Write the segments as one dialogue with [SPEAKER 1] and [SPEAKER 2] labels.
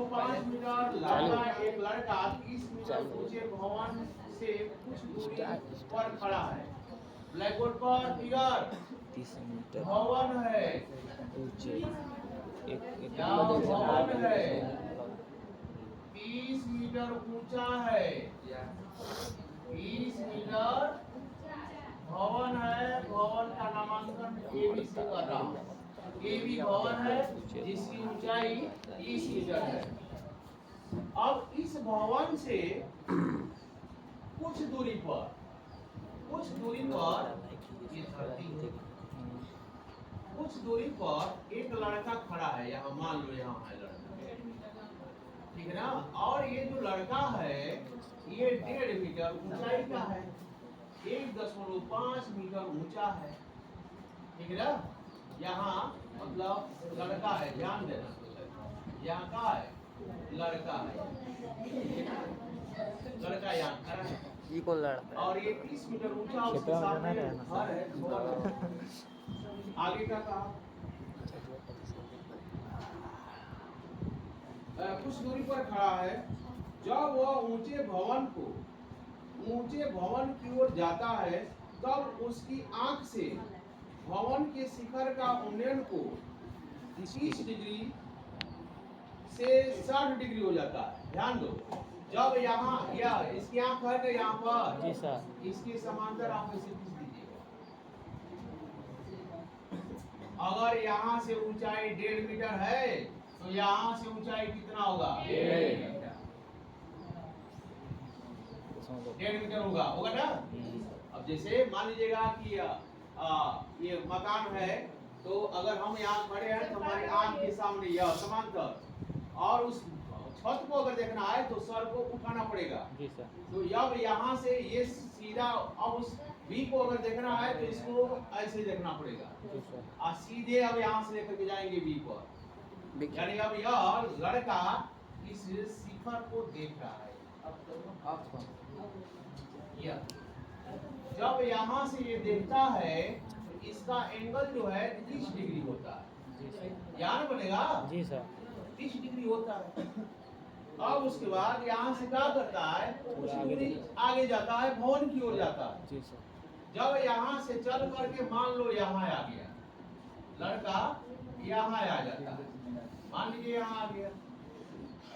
[SPEAKER 1] 205 metre लंबा एक लड़का 30 मीटर ऊंचे भवन से कुछ दूरी पर खड़ा है। ब्लैक बोर्ड पर फिगर
[SPEAKER 2] 30 मीटर
[SPEAKER 1] भवन है,
[SPEAKER 2] ऊंचे
[SPEAKER 1] यहाँ भवन है, 30 मीटर ऊंचा है, 30 मीटर भवन है। भवन का नामांकन एबी से कर रहा हूँ। एबी भवन है जिसकी ऊंचाई 30 मीटर है। अब इस भवन से कुछ दूरी पर ये धरती है, कुछ दूरी पर एक लड़का खड़ा है। यहाँ मान लो यहाँ है लड़का, ठीक है ना। और ये जो लड़का है ये 1.5 मीटर ऊंचाई का है, 1.5 मीटर ऊंचा है, ठीक है ना। यहाँ मतलब लड़का है, ध्यान देना, यहाँ का है लड़का है, लड़का यहाँ खड़ा है।
[SPEAKER 2] ये कौन लड़का
[SPEAKER 1] और ये 30 मीटर ऊंचा उसके सामने घर है, आगे का कहा कुछ दूरी पर खड़ा है। जब वह ऊंचे भवन की ओर जाता है तब उसकी आंख से भवन के शिखर का उन्नयन को 30 डिग्री से 60 डिग्री हो जाता है। ध्यान दो, जब यहाँ या इसकी आंख है तो यहाँ पर
[SPEAKER 2] जी सर,
[SPEAKER 1] इसके समांतर आप इसे खींच दीजिएगा। अगर यहाँ से ऊंचाई 1.5 मीटर है तो यहाँ से ऊंचाई कितना होगा? 1.5 मीटर होगा ना। अब जैसे मान लीजिएगा कि ये मकान है, तो अगर हम यहाँ खड़े हैं तो हमारी आंख के सामने यह समांतर, और उस छत को अगर देखना है तो सर को उठाना पड़ेगा
[SPEAKER 2] जी सर।
[SPEAKER 1] तो अब यहाँ से ये सीधा, अब उस बी को अगर देखना है तो इसको ऐसे देखना पड़ेगा
[SPEAKER 2] जी सर।
[SPEAKER 1] और सीधे अब यहाँ से लेकर के जाएंगे बी पर। यानी अब यह लड़का इस शिखर को देख रहा है। अब यह जब यहाँ से ये देखता है तो इसका एंगल जो है 30 डिग्री होता है। याद बनेगा
[SPEAKER 2] जी सर,
[SPEAKER 1] 30 डिग्री होता है। अब उसके बाद यहाँ से क्या करता है, कुछ दूरी आगे जाता है, भवन की ओर जाता है
[SPEAKER 2] जी सर।
[SPEAKER 1] जब यहाँ से चल करके मान लो यहाँ आ गया लड़का, यहाँ आ जाता है, मान लीजिए यहाँ आ गया,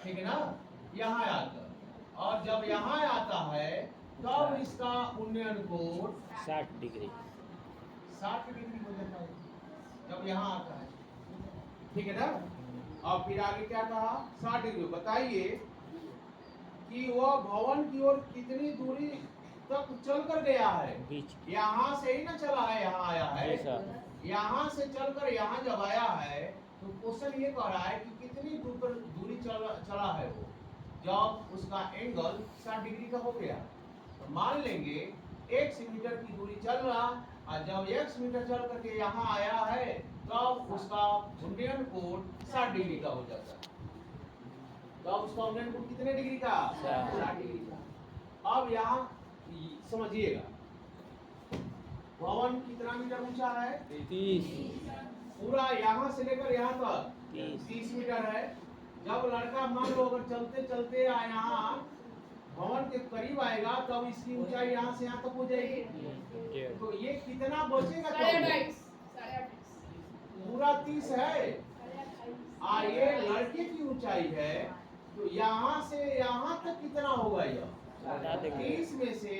[SPEAKER 1] ठीक है ना, यहाँ आता। और जब यहाँ आता है तब इसका उन्नयन कोण
[SPEAKER 2] 60 डिग्री
[SPEAKER 1] 60 डिग्री हो जाता है जब यहाँ आता है, ठीक है ना। और फिर आगे क्या कहा, 60 डिग्री। बताइए कि वह भवन की ओर कितनी दूरी तक चल कर गया है।
[SPEAKER 2] बीच
[SPEAKER 1] यहाँ से ही ना चला है, यहाँ आया है,
[SPEAKER 2] जी सर।
[SPEAKER 1] यहाँ से चलकर यहाँ जब आया है तो क्वेश्चन ये कह रहा है कि कितनी दूरी चला है वो, जब उसका एंगल 60 डिग्री का हो गया। तो मान लेंगे x मीटर की दूरी चल रहा, और जब x मीटर चल करके यहाँ आया है तब उसका उन्नयन कोण 60 डिग्री का हो जाता है। तब उसका उन्नयन कोण कितने डिग्री का? 60 डिग्री का। अब यहाँ समझिएगा, भवन कितना मीटर ऊंचा है?
[SPEAKER 2] 30
[SPEAKER 1] पूरा यहाँ से लेकर यहाँ तक 30 मीटर है। जब लड़का मान लो अगर चलते चलते यहाँ भवन के करीब आएगा तब इसकी ऊंचाई यहाँ से यहाँ तक हो जाएगी, तो ये कितना बचेगा? पूरा 30 है। ये लड़के की ऊंचाई है, तो यहाँ से यहाँ तक कितना होगा? यह 30 में से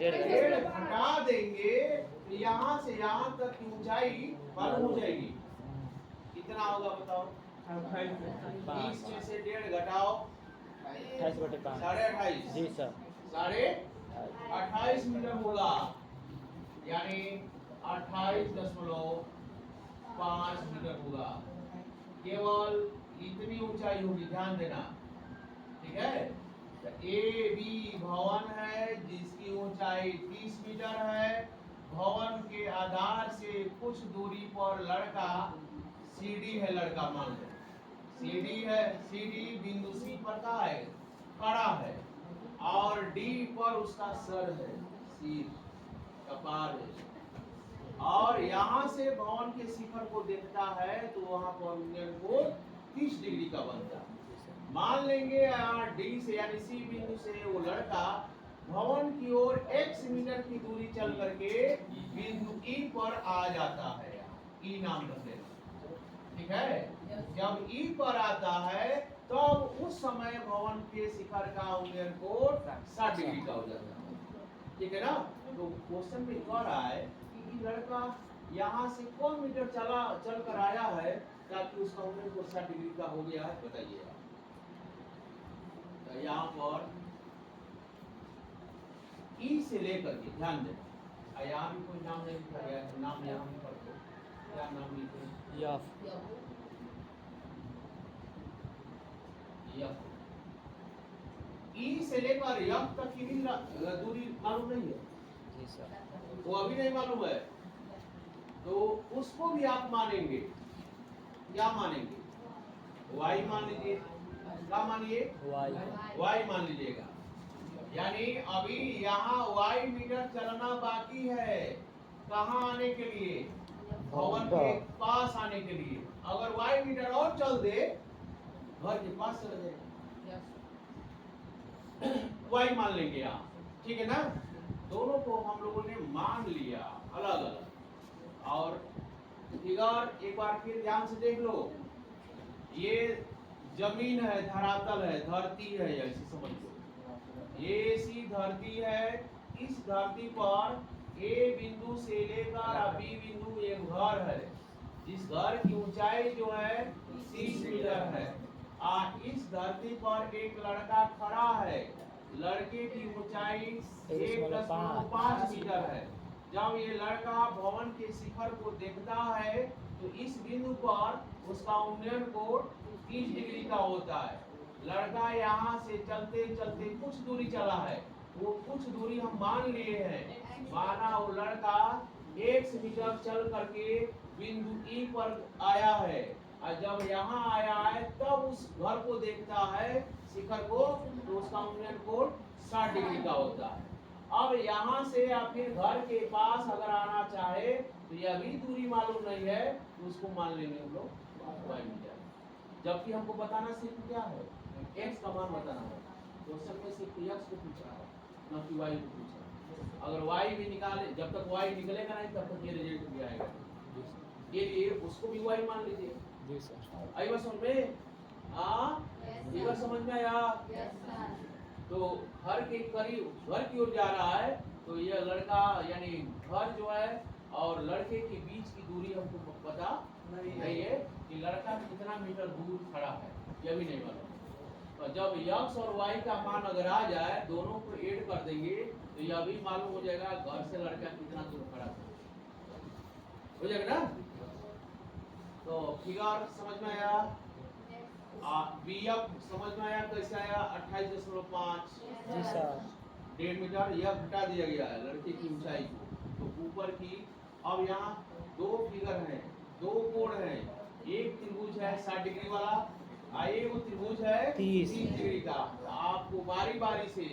[SPEAKER 1] 1.5 घटा देंगे तो यहाँ से यहाँ तक की ऊंचाई मालूम हो जाएगी। कितना होगा बताओ? 30 में से 1.5 घटाओ
[SPEAKER 2] 28/5
[SPEAKER 1] 28.5
[SPEAKER 2] जी सर,
[SPEAKER 1] 28.5 मीटर होगा, यानी 28.5 मीटर होगा। केवल इतनी ऊंचाई होगी, ध्यान देना, ठीक है। तो ए बी भवन है जिसकी ऊंचाई 30 मीटर है। भवन के आधार से कुछ दूरी पर लड़का सीडी है, लड़का मान लो सीडी है, सीडी बिंदु सी पर का है, खड़ा है, और डी पर उसका सर है, सिर कपार है, और यहाँ से भवन के शिखर को देखता है तो वहां पर उन्नयन कोण 30 डिग्री का बनता है। मान लेंगे यहाँ डी से यानी सी बिंदु से वो लड़का भवन की ओर x मीटर की दूरी चल करके बिंदु E पर आ जाता है। E नाम रख लेना, ठीक है। जब E पर आता है तब उस समय भवन के शिखर का उन्नयन कोण 60 डिग्री का हो जाता है, ठीक है ना। तो क्वेश्चन में कह रहा है कि लड़का यहाँ से कौन मीटर चल कर आया है ताकि उसका उन्नयन कोण 60 डिग्री का हो गया है, बताइए। तो यहाँ पर ई से लेकर के ध्यान देना, यहाँ भी कोई नाम नहीं लिखा गया है, नाम यहाँ भी पढ़ दो, क्या नाम लिखे, यफ। ई से लेकर यफ तक की भी दूरी मालूम नहीं है,
[SPEAKER 2] जी सर,
[SPEAKER 1] वो अभी नहीं मालूम है, तो उसको भी आप मानेंगे, क्या मानेंगे, y मान लीजिए, क्या मानिए, y मान लीजिएगा। यानी अभी यहाँ y मीटर चलना बाकी है, कहाँ आने के लिए, भवन के पास आने के लिए। अगर y मीटर और चल दे घर के पास चल जाएगा, y मान लेंगे यहाँ, ठीक है ना। दोनों को हम लोगों ने मान लिया अलग अलग। और फिगर एक बार फिर ध्यान से देख लो, ये जमीन है, धरातल है, धरती है, ऐसे समझ लो। ये सी धरती है, इस धरती पर ए बिंदु से लेकर बी बिंदु एक घर है, जिस घर की ऊंचाई जो है 30 मीटर है। इस धरती पर एक लड़का खड़ा है, लड़के की ऊंचाई 1.5 मीटर है। जब ये लड़का भवन के शिखर को देखता है तो इस बिंदु पर उसका उन्नयन कोण 30 डिग्री का होता है। लड़का यहाँ से चलते चलते कुछ दूरी चला है, वो कुछ दूरी हम मान लिए हैं, माना वो लड़का 1 मीटर चल करके बिंदु E पर आया है, और जब यहाँ आया है तब उस घर को देखता है, शिखर को, तो उसका उन्नयन कोण 60 डिग्री का होता है। अब यहाँ से या फिर घर के पास अगर आना चाहे तो यह भी दूरी मालूम नहीं है, तो उसको मान लेंगे हम लोग y मीटर। जबकि हमको बताना सिर्फ क्या है, x का मान बताना है। क्वेश्चन में सिर्फ x को पूछा है, ना कि y को पूछा है। अगर y भी निकाले, जब तक y निकलेगा नहीं तब तक ये रिजल्ट भी आएगा। ये लिए उसको भी y मान लीजिए।
[SPEAKER 2] जी सर,
[SPEAKER 1] आई बात समझ में, ये बात समझ में आया। तो घर के करीब, घर की ओर जा रहा है, तो ये लड़का यानी घर जो है और लड़के के बीच की दूरी हमको पता नहीं है कि लड़का कितना मीटर दूर खड़ा है, यह भी नहीं मालूम। तो जब x और y का मान अगर आ जाए, दोनों को ऐड कर देंगे तो यह भी मालूम हो जाएगा घर से लड़का कितना दूर खड़ा हो जाएगा ना। तो फिगर समझ में आया, BF समझ में आया, कैसे आया, 28.5
[SPEAKER 2] जी सर,
[SPEAKER 1] 1.5 मीटर यह घटा दिया गया है लड़के की ऊंचाई को, तो ऊपर की। अब यहाँ दो फिगर हैं, दो कोण हैं, एक त्रिभुज है 60 डिग्री वाला, एक त्रिभुज है 30 डिग्री का। आपको बारी बारी से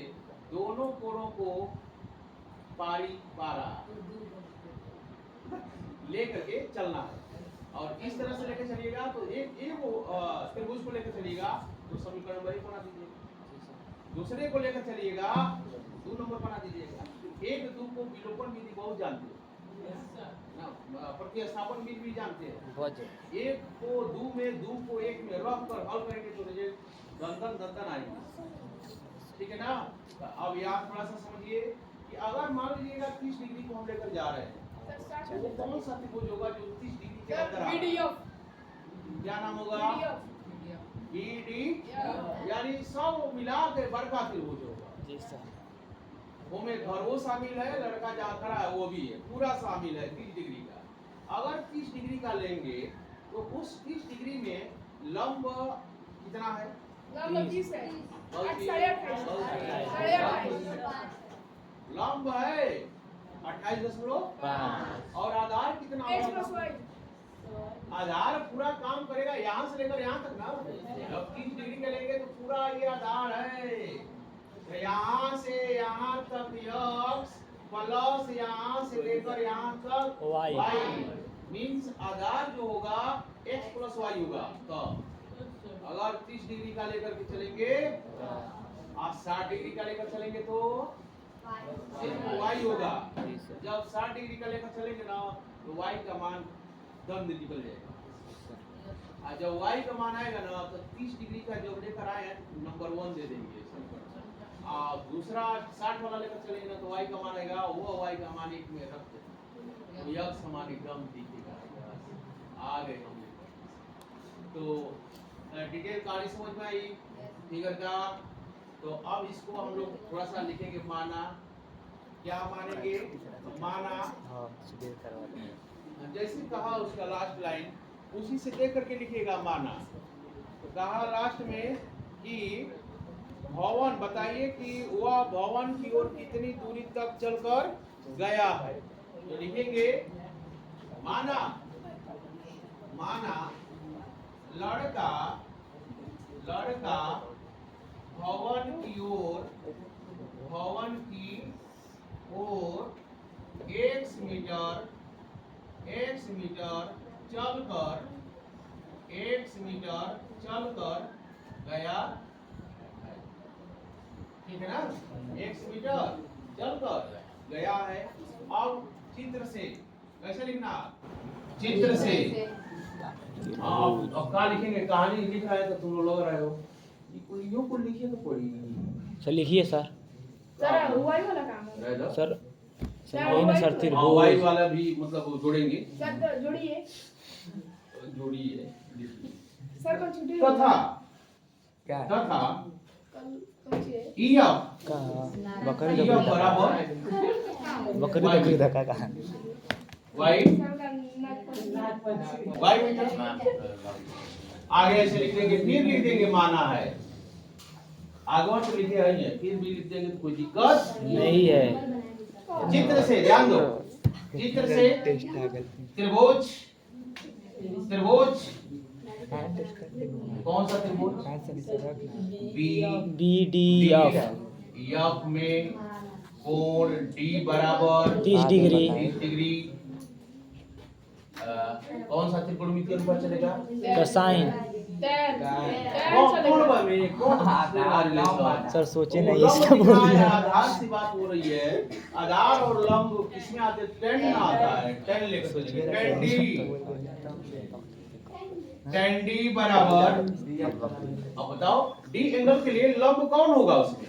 [SPEAKER 1] दोनों कोणों को पारा लेकर के चलना है, और इस तरह से लेकर चलिएगा तो एक त्रिभुज को लेकर चलिएगा तो समीकरण नंबर 1 बना दीजिए, दूसरे को लेकर चलिएगा 2 नंबर बना दीजिएगा। 1 2 को विलोपन विधि बहुत जानते हैं ना, प्रतिस्थापन विधि भी जानते हैं। 1 को 2 में, 2 को 1 में रख कर हल करेंगे तो रिजल्ट दंदन आएगी, ठीक है ना। अब यहाँ थोड़ा सा समझिए कि अगर मान लीजिएगा 30 डिग्री को हम लेकर जा रहे हैं, तो वो कौन सा त्रिभुज होगा जो 30 डिग्री के अंदर आ रहा है? क्या नाम होगा? BD, यानी सब मिला के बड़का त्रिभुज होगा।
[SPEAKER 2] जी सर,
[SPEAKER 1] वो में घर वो शामिल है, लड़का जहाँ खड़ा है वो भी है, पूरा शामिल है 30 डिग्री का। अगर 30 डिग्री का लेंगे तो उस 30 डिग्री में लंब कितना है? लंब है 28.5 और आधार कितना होगा? आधार पूरा काम करेगा यहाँ से लेकर यहाँ तक ना। जब 30 डिग्री का लेंगे तो पूरा ये आधार है, तो यहाँ से यहाँ तक x प्लस यहाँ से लेकर यहाँ तक y मीन्स आधार जो होगा x प्लस y होगा। तो अगर 30 डिग्री का लेकर के चलेंगे और 60 डिग्री का लेकर चलेंगे तो सिर्फ y होगा।
[SPEAKER 2] जी सर।
[SPEAKER 1] जब 60 डिग्री का लेकर चलेंगे ना तो y का मान दंड निकल जाएगा। और जब y का मान आएगा ना तो 30 डिग्री का जो लेकर आए हैं नंबर 1 दे देंगे। और दूसरा 60 वाला लेकर चलेंगे ना तो y का मान आएगा, वो y का मान 1 में रख देंगे तो यह समान एकदम दिखेगा। आ गए हम। तो डिटेल कहानी समझ में आई फिगर का। तो अब इसको हम लोग थोड़ा सा लिखेंगे माना। क्या मानेंगे? माना।
[SPEAKER 2] हाँ सुबह करवा देंगे।
[SPEAKER 1] जैसे कहा उसका लास्ट लाइन उसी से देख करके लिखिएगा माना। तो कहा लास्ट में कि भवन, बताइए कि वह भवन की ओर कितनी दूरी तक चलकर गया है। तो लिखेंगे माना, माना लड़का भवन की ओर x मीटर चलकर गया। ठीक है ना? x मीटर चलकर गया है। अब चित्र से कैसे लिखना? चित्र से। अब क्या लिखेंगे? कहानी लिखा है तो तुम लोग लग रहे हो यूं को लिखिए तो पड़ी।
[SPEAKER 2] सर लिखिए सर।
[SPEAKER 3] सर हुआ ही वाला काम है
[SPEAKER 1] रह जाओ।
[SPEAKER 2] सर वही ना सर फिर वो
[SPEAKER 1] वाई वाला भी मतलब जोड़ेंगे।
[SPEAKER 3] सर तो जोड़िए
[SPEAKER 1] जोड़िए।
[SPEAKER 3] सर कल छुट्टी
[SPEAKER 1] तथा
[SPEAKER 2] क्या है?
[SPEAKER 1] तथा
[SPEAKER 3] कल छे
[SPEAKER 1] ईयफ
[SPEAKER 2] का बकरी
[SPEAKER 1] ईयफ
[SPEAKER 2] बकरी
[SPEAKER 1] बराबर
[SPEAKER 2] बकरी धक्का का
[SPEAKER 1] वाई
[SPEAKER 3] सर का नाक
[SPEAKER 1] वाई मीटर। आगे ऐसे लिख देंगे, फिर लिख देंगे माना है। आगे से लिखे है फिर भी लिख देंगे तो कोई दिक्कत
[SPEAKER 2] नहीं है।
[SPEAKER 1] चित्र से ध्यान दो। चित्र से त्रिभुज कौन सा त्रिभुज?
[SPEAKER 2] बी डी एफ
[SPEAKER 1] एफ में कोण डी बराबर
[SPEAKER 2] 30 डिग्री।
[SPEAKER 1] 30 डिग्री। कौन सा त्रिकोणमितीय अनुपात चलेगा?
[SPEAKER 2] का साइन।
[SPEAKER 1] कौन
[SPEAKER 2] सर सोचे नहीं इसका बोल दिया।
[SPEAKER 1] आधार से बात हो रही है। आधार और लंब किसमें आते हैं? टेन में आता है। टेन लेकर चलेंगे। टेन डी बराबर, अब बताओ डी एंगल के लिए लंब कौन होगा उसमें?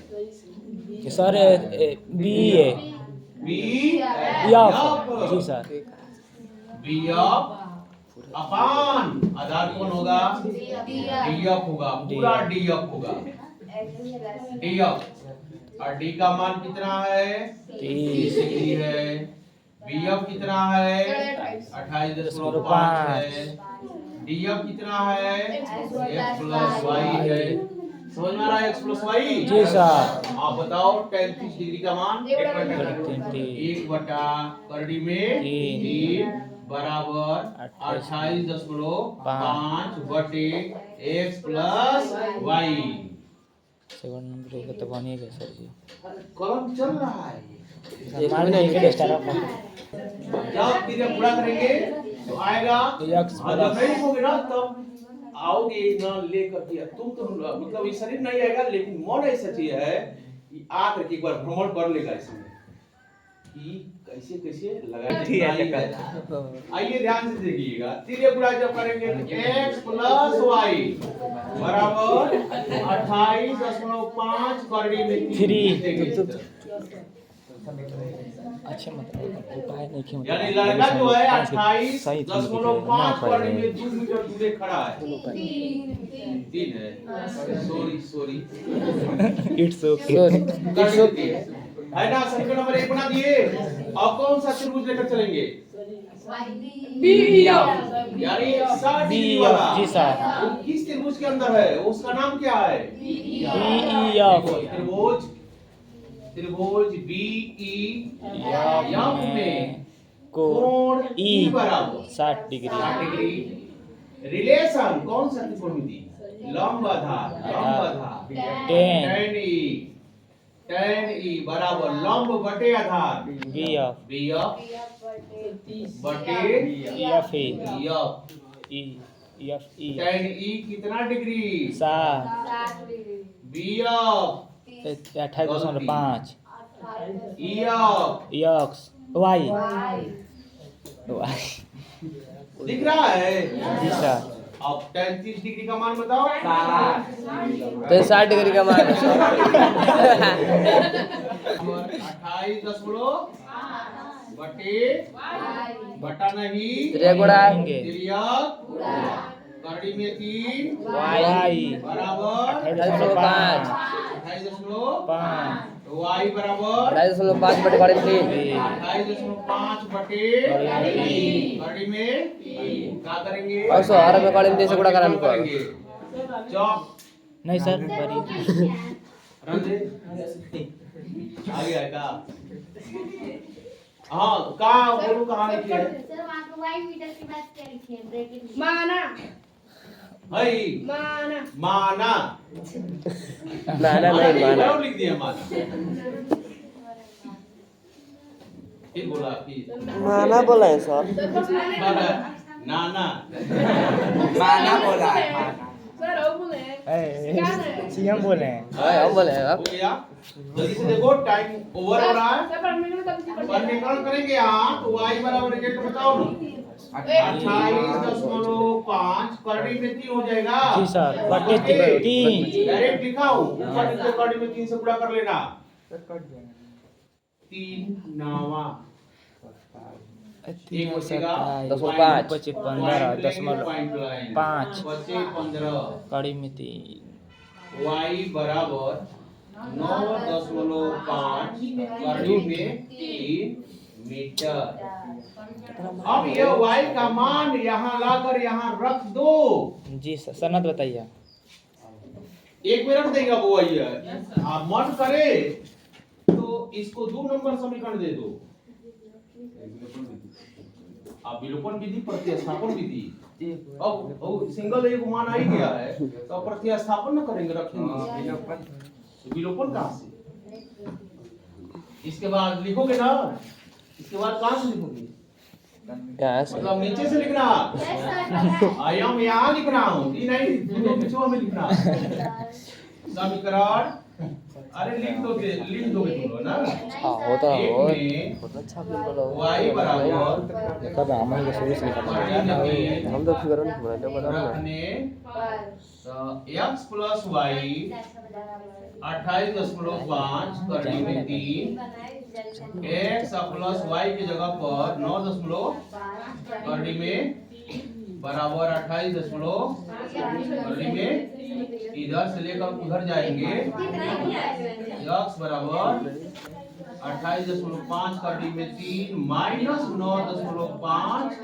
[SPEAKER 2] सर बी है
[SPEAKER 1] बी
[SPEAKER 2] एफ। जी सर।
[SPEAKER 1] बी एफ अपान आधार कौन होगा? डी एफ होगा। पूरा डी एफ होगा। डी एफ और डी का मान कितना है? 30 डिग्री है। बी एफ कितना है? 28.5 है। डी एफ कितना है? x प्लस वाई है। समझ में आ रहा है? x plus y.
[SPEAKER 2] जी सर।
[SPEAKER 1] आप बताओ 30 डिग्री का मान 1 बटा करड़ी में 3 बराबर 28.5 बटे x प्लस वाई।
[SPEAKER 2] 7 नंबर होगा तो बनेगा सर जी।
[SPEAKER 1] कलम चल रहा है।
[SPEAKER 2] मान लो एक स्टार
[SPEAKER 1] जब क्रिया पूरा करेंगे तो आएगा।
[SPEAKER 2] x
[SPEAKER 1] जब नहीं लिखोगे ना तब आओगे ना लेकर के। तुम तो मतलब ये शरीर नहीं आएगा लेकिन मन ऐसा चीज है कि आकर के एक बार भ्रमण कर लेगा इसमें कि कैसे कैसे लगाएंगे। आइए ध्यान से देखिएगा। तीसरे गुणा जब करेंगे तो x प्लस वाई बराबर 28.5 करड़ी में
[SPEAKER 2] 3। अच्छा मतलब उपाय नहीं क्यों?
[SPEAKER 1] यानी लड़का जो है
[SPEAKER 2] सही
[SPEAKER 1] 28.5 करड़ी में 2 मीटर दूर खड़ा है। 3 है। Sorry
[SPEAKER 2] it's okay.
[SPEAKER 1] है ना? समीकरण नंबर 1 बना दिए। अब कौन सा त्रिभुज लेकर चलेंगे?
[SPEAKER 3] बीडीएफ
[SPEAKER 1] यानी 60 डिग्री वाला।
[SPEAKER 2] जी सर।
[SPEAKER 1] वो किस त्रिभुज के अंदर है? उसका नाम क्या है?
[SPEAKER 2] बीईएफ।
[SPEAKER 1] त्रिभुज बीईएफ में
[SPEAKER 2] कोण
[SPEAKER 1] कोण
[SPEAKER 2] ई
[SPEAKER 1] ई बराबर
[SPEAKER 2] 60 डिग्री।
[SPEAKER 1] 60 डिग्री। रिलेशन कौन सा त्रिकोणमिति? लंब आधार। tan e बराबर लंब बटे आधार
[SPEAKER 2] बीएफ
[SPEAKER 1] बीएफ बटे
[SPEAKER 2] F
[SPEAKER 1] F.
[SPEAKER 2] E F E
[SPEAKER 1] tan E कितना degree
[SPEAKER 2] 7
[SPEAKER 1] B of
[SPEAKER 2] 28.5
[SPEAKER 1] E of
[SPEAKER 2] X Y
[SPEAKER 1] दिख रहा है
[SPEAKER 2] जी सर
[SPEAKER 1] अब tan 30 डिग्री का मान बताओ
[SPEAKER 4] तो 60 डिग्री का मान है।
[SPEAKER 1] 28.5 बटा नहीं
[SPEAKER 4] त्रिया गुणा
[SPEAKER 1] तिर्यक करड़ी में 3
[SPEAKER 2] वाई
[SPEAKER 1] बराबर
[SPEAKER 4] 28.5
[SPEAKER 1] 28.5 y बराबर
[SPEAKER 4] 2.5 बटे गाड़ी में
[SPEAKER 1] 28.5 बटे करड़ी में क्या करेंगे
[SPEAKER 4] और 100 में गाड़ी में 3 से गुणा करा हमको।
[SPEAKER 1] चौक
[SPEAKER 2] नहीं सर बड़ी
[SPEAKER 1] रंजे आ गया का हाँ कहाँ बोलूं कहाँ लिखी है
[SPEAKER 5] सर वहाँ पे वाई मीटर के बाद क्या लिखे हैं ब्रैकेट में?
[SPEAKER 3] माना
[SPEAKER 1] हई
[SPEAKER 3] माना
[SPEAKER 1] माना
[SPEAKER 4] नाना नहीं माना
[SPEAKER 1] क्यों लिख दिया माना फिर बोला फिर
[SPEAKER 4] माना बोला है सर।
[SPEAKER 1] माना नाना
[SPEAKER 4] माना बोला है
[SPEAKER 3] सर वो बोले क्या है
[SPEAKER 2] सीएम बोले हैं
[SPEAKER 4] हम बोले हैं
[SPEAKER 1] हो
[SPEAKER 4] अब
[SPEAKER 1] गया जल्दी से देखो टाइम ओवर हो रहा है
[SPEAKER 3] सर पर मिनट तक
[SPEAKER 1] समीकरण करेंगे यहाँ तो y बराबर रिजल्ट बताओ ना 28.5 करड़ी में 3 हो जाएगा
[SPEAKER 2] जी सर बटे 3
[SPEAKER 1] डायरेक्ट लिखा हूँ ऊपर नीचे करड़ी में 3 से गुणा कर लेना 3 नावा एक बचेगा
[SPEAKER 4] 10.5
[SPEAKER 2] बचे 15.5
[SPEAKER 1] बचे 15
[SPEAKER 2] कड़ी में 3
[SPEAKER 1] y बराबर 9.5 करड़ी में 3 मीटर अब ये y का मान यहाँ लाकर यहाँ रख दो
[SPEAKER 2] जी सर सनद बताइए
[SPEAKER 1] एक में रख देगा वो y आप मन करे तो इसको 2 नंबर समीकरण दे दो आप विलोपन विधि प्रतिस्थापन विधि अब सिंगल एक मान आ ही गया है तो प्रतिस्थापन न करेंगे रखेंगे विलोपन कहाँ से इसके बाद लिखोगे ना इसके बाद कहाँ से लिखोगे
[SPEAKER 4] कहाँ से
[SPEAKER 1] मतलब नीचे से लिखना आयाम यहाँ लिख रहा हूँ नहीं दोनों पिछुआ में लिखना समीकरण अरे लिख दोगे तुम लोग ना
[SPEAKER 4] हाँ होता है
[SPEAKER 1] एक
[SPEAKER 4] वो
[SPEAKER 1] में
[SPEAKER 4] बहुत अच्छा बोलो
[SPEAKER 1] y बराबर
[SPEAKER 2] कब हमारे शुरू से
[SPEAKER 4] हम तो फिगर नहीं बोला तो बताओ ना
[SPEAKER 1] रखने x प्लस y 28.5 करने में 3 x प्लस y की जगह पर 9 करने में बराबर 28 करने में इधर से लेकर उधर जाएंगे x बराबर 28.5 करने में 3 माइनस 9.5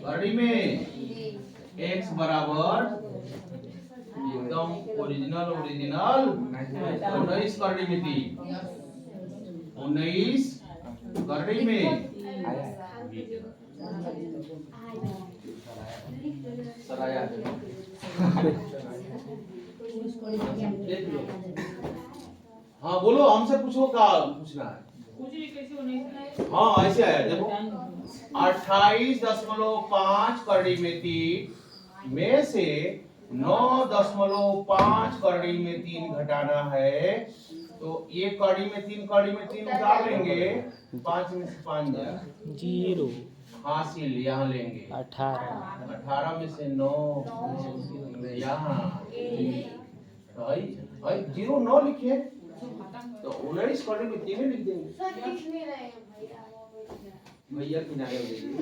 [SPEAKER 1] करने में x बराबर एकदम ओरिजिनल 19 करने में 3 19 करने में सराया हाँ बोलो हमसे पूछो क्या पूछना है हाँ ऐसे आया देखो 28.5 करड़ी में 3 में से 9.5 करड़ी में 3 घटाना है तो ये कड़ी में 3 उतार लेंगे 5 में से 5 जाएगा
[SPEAKER 2] 0
[SPEAKER 1] हासिल यहाँ लेंगे 18 में से 9 यहाँ 0 लिखिए तो 19 कड़ी में 3 लिख देंगे
[SPEAKER 5] सर लिख नहीं रहे हैं भैया
[SPEAKER 1] भैया किनारे हो जाइए